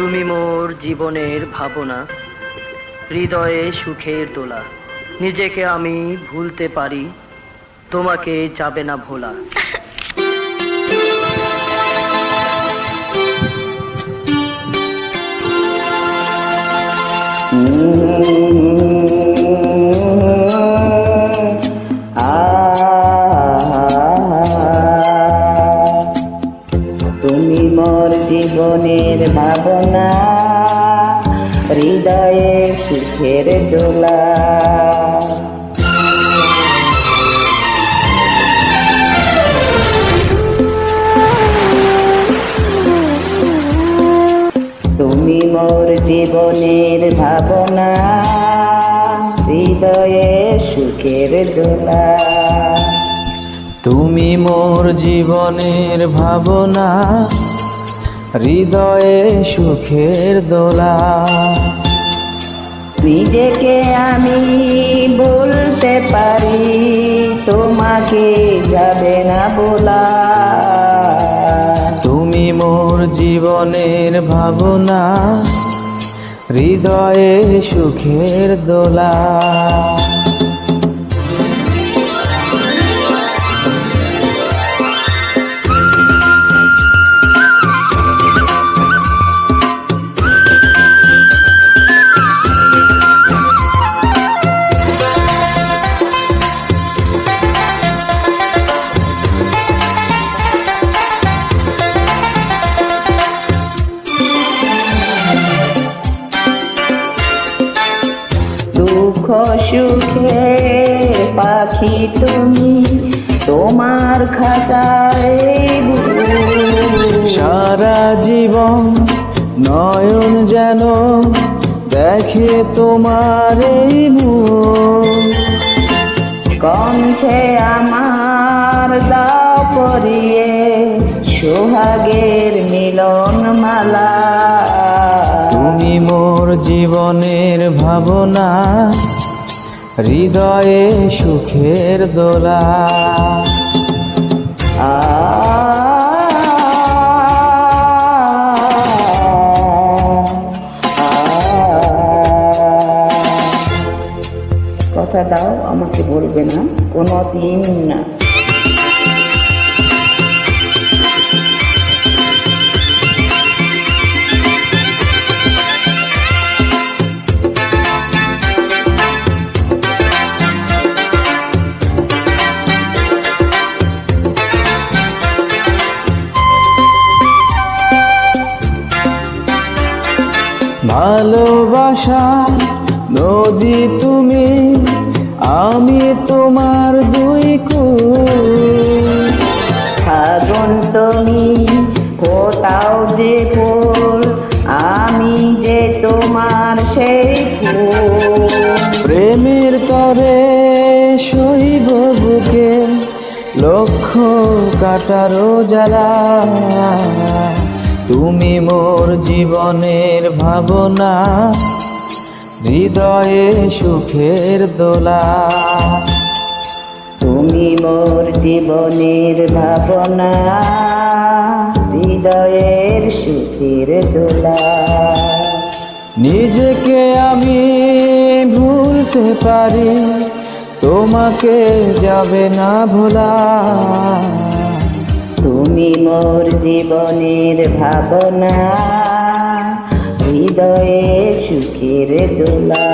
তুমি মোর জীবনের ভাবনা, হৃদয়ে সুখের দোলা। নিজেকে আমি ভুলতে পারি, তোমাকে যাবে না ভোলা। তুমি মোর জীবনের ভাবনা, হৃদয়ে সুখের দোলা। তুমি মোর জীবনের ভাবনা, হৃদয়ে সুখের দোলা। তুমি মোর জীবনের ভাবনা, হৃদয়ে সুখের দোলা। নিজেকে আমি বলতে পারি, তোমাকে যাবে না বলা। তুমি মোর জীবনের ভাবনা, হৃদয়ে সুখের দোলা। দুঃখ সুখে পাখি তুমি, তোমার খাঁচায় সারা জীবন নয়ন যেন দেখে তোমার এই মুখ। কণ্ঠে আমার দাও পরিয়ে সোহাগের মিলন মালা। তুমি মোর জীবনের ভাবনা, হৃদয়ে সুখের দোলা। কথা দাও আমাকে বলবে না কোনো দিন না। ভালোবাসা নদী তুমি, আমি তোমার দুই কূল। ফাগুন তুমি ফোটাও যে ফুল, আমি যে তোমার সেই ফুল। প্রেমের তরে সইব বুকে লক্ষ কাটারো জ্বালা। তুমি মোর জীবনের ভাবনা, হৃদয়ে সুখের দোলা। তুমি মোর জীবনের ভাবনা, হৃদয়ের সুখের দোলা। নিজেকে আমি ভুলতে পারি, তোমাকে যাবে না ভোলা। তুমি মোর জীবনের ভাবনা, হৃদয়ে সুখের দোলা।